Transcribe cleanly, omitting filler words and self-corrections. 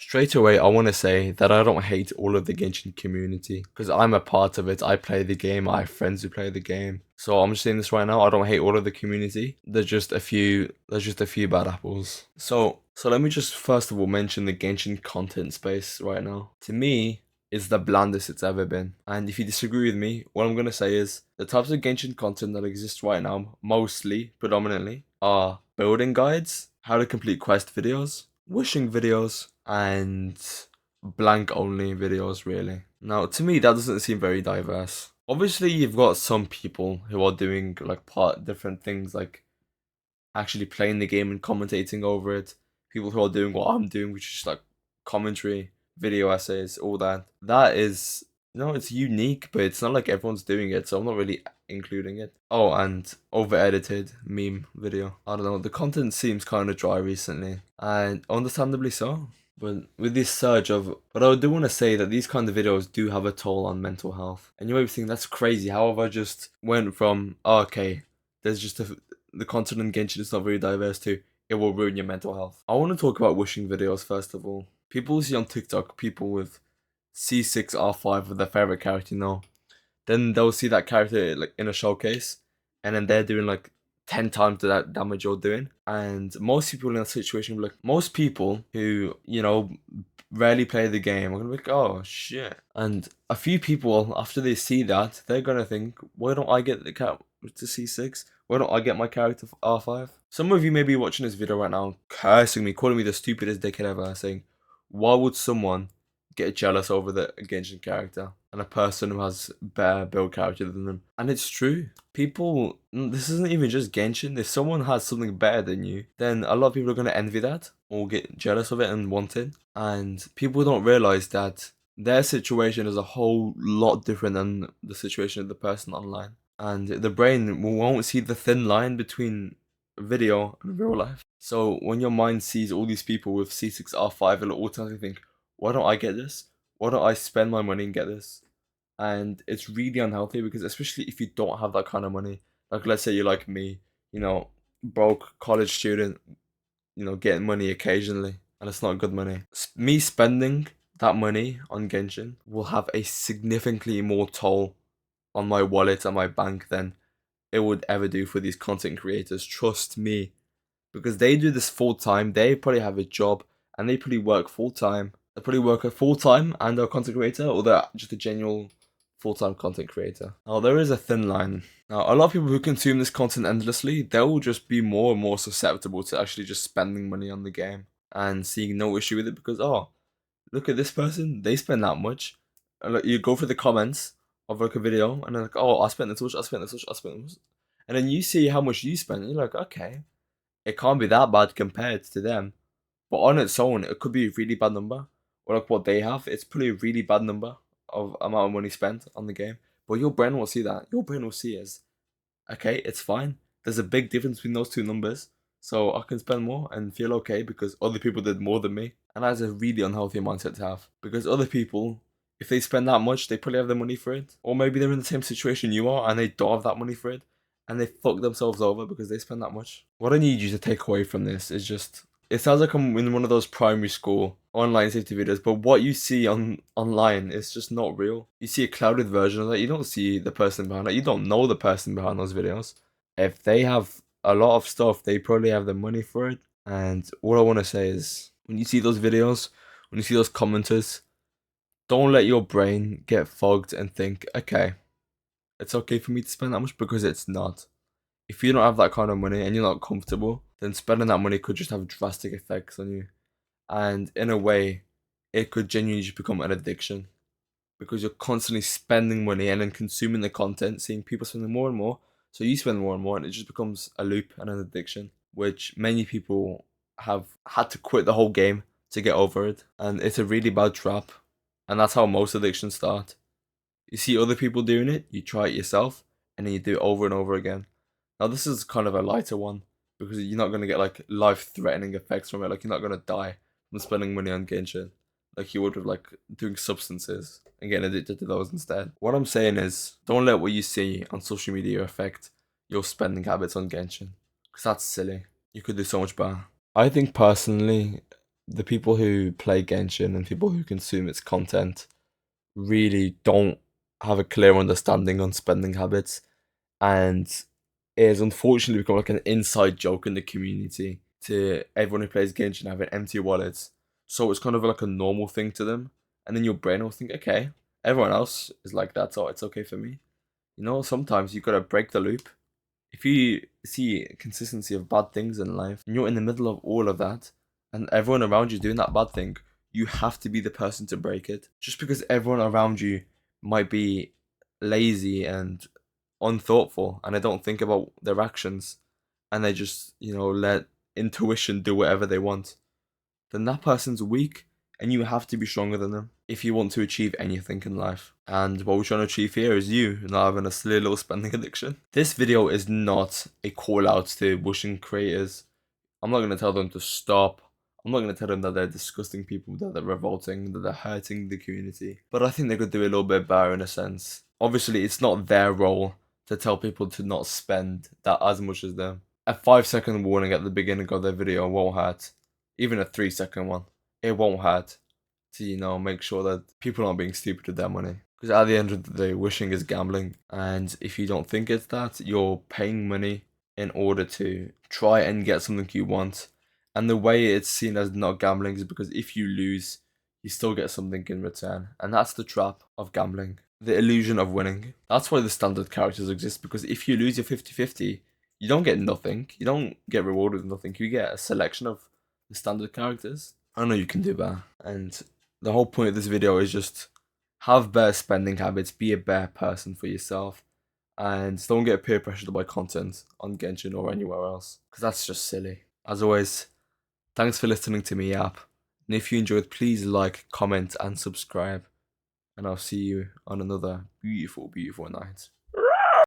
Straight away, I want to say that I don't hate all of the Genshin community because I'm a part of it. I play the game. I have friends who play the game. So I'm just saying this right now. I don't hate all of the community. There's just a few. There's just a few bad apples. So let me just first of all mention the Genshin content space right now. To me, it's the blandest it's ever been. And if you disagree with me, what I'm gonna say is the types of Genshin content that exists right now, mostly, predominantly, are building guides, how to complete quest videos, wishing videos, and blank only videos, really. Now, to me, that doesn't seem very diverse. Obviously, you've got some people who are doing like part different things, like actually playing the game and commentating over it. People who are doing what I'm doing, which is like commentary, video essays, all that. That is, it's unique, but it's not like everyone's doing it, so I'm not really including it. Oh, and over edited meme video. I don't know, the content seems kind of dry recently, and understandably so. But with this surge of, but I do want to say that these kind of videos do have a toll on mental health. And you might be thinking, that's crazy. How have I just went from, oh, okay, there's just the content in Genshin is not very diverse to, it will ruin your mental health. I want to talk about wishing videos first of all. People see on TikTok people with C6R5 with their favorite character, then they'll see that character like in a showcase, and then they're doing like 10 times that damage you're doing. And most people in that situation, like most people who, rarely play the game, are gonna be like, oh shit. And a few people, after they see that, they're gonna think, why don't I get the cat to C6? Why don't I get my character R5? Some of you may be watching this video right now, cursing me, calling me the stupidest dickhead ever, saying, why would someone get jealous over the Genshin character and a person who has better build character than them? And it's true. People, this isn't even just Genshin. If someone has something better than you, then a lot of people are going to envy that or get jealous of it and want it. And people don't realize that their situation is a whole lot different than the situation of the person online. And the brain won't see the thin line between video and real life. So when your mind sees all these people with C6R5, it'll automatically think, why don't I get this? Why don't I spend my money and get this? And it's really unhealthy because especially if you don't have that kind of money, like let's say you're like me, broke college student, getting money occasionally, and it's not good money. Me spending that money on Genshin will have a significantly more toll on my wallet and my bank than it would ever do for these content creators. Trust me, because they do this full time. They probably have a job and they probably work full time. They probably work a full time and they're a content creator, or they're just a genuine full time content creator. Now, there is a thin line. Now, a lot of people who consume this content endlessly, they'll just be more and more susceptible to actually just spending money on the game and seeing no issue with it because, oh, look at this person, they spend that much. And like, you go through the comments of like a video and they're like, oh, I spent this much, I spent this much, I spent this much. And then you see how much you spend, and you're like, okay, it can't be that bad compared to them. But on its own, it could be a really bad number. Or like what they have, it's probably a really bad number of amount of money spent on the game. But your brain will see that. Your brain will see as, okay, it's fine. There's a big difference between those two numbers. So I can spend more and feel okay because other people did more than me. And that's a really unhealthy mindset to have. Because other people, if they spend that much, they probably have the money for it. Or maybe they're in the same situation you are and they don't have that money for it. And they fuck themselves over because they spend that much. What I need you to take away from this is just, it sounds like I'm in one of those primary school online safety videos, but what you see online is just not real. You see a clouded version of that. You don't see the person behind it. You don't know the person behind those videos. If they have a lot of stuff, they probably have the money for it. And all I want to say is, when you see those videos, when you see those commenters, don't let your brain get fogged and think, okay, it's okay for me to spend that much, because it's not. If you don't have that kind of money and you're not comfortable, then spending that money could just have drastic effects on you. And in a way, it could genuinely just become an addiction because you're constantly spending money and then consuming the content, seeing people spending more and more. So you spend more and more, and it just becomes a loop and an addiction, which many people have had to quit the whole game to get over it. And it's a really bad trap. And that's how most addictions start. You see other people doing it, you try it yourself, and then you do it over and over again. Now, this is kind of a lighter one because you're not going to get like life-threatening effects from it. Like, you're not going to die from spending money on Genshin like you would with like doing substances and getting addicted to those instead. What I'm saying is, don't let what you see on social media affect your spending habits on Genshin, because that's silly. You could do so much better. I think personally, the people who play Genshin and people who consume its content really don't have a clear understanding on spending habits, and it has unfortunately become like an inside joke in the community to everyone who plays Genshin having empty wallets. So it's kind of like a normal thing to them, and then your brain will think, okay, everyone else is like that, so it's okay for me. You know, sometimes you gotta break the loop. If you see consistency of bad things in life and you're in the middle of all of that and everyone around you doing that bad thing, you have to be the person to break it. Just because everyone around you might be lazy and unthoughtful and they don't think about their actions and they just, let intuition do whatever they want, then that person's weak and you have to be stronger than them if you want to achieve anything in life. And what we're trying to achieve here is you not having a silly little spending addiction. This video is not a call out to wishing creators. I'm not going to tell them to stop. I'm not going to tell them that they're disgusting people, that they're revolting, that they're hurting the community. But I think they could do a little bit better in a sense. Obviously, it's not their role to tell people to not spend that as much as them. A 5-second warning at the beginning of their video won't hurt. Even a 3-second one. It won't hurt to, make sure that people aren't being stupid with their money. Because at the end of the day, wishing is gambling. And if you don't think it's that, you're paying money in order to try and get something you want. And the way it's seen as not gambling is because if you lose, you still get something in return. And that's the trap of gambling. The illusion of winning. That's why the standard characters exist, because if you lose your 50-50, you don't get nothing. You don't get rewarded with nothing. You get a selection of the standard characters. I know you can do better. And the whole point of this video is just have better spending habits, be a better person for yourself, and don't get peer pressured by content on Genshin or anywhere else, because that's just silly. As always, thanks for listening to me, App. And if you enjoyed, please like, comment, and subscribe. And I'll see you on another beautiful, beautiful night.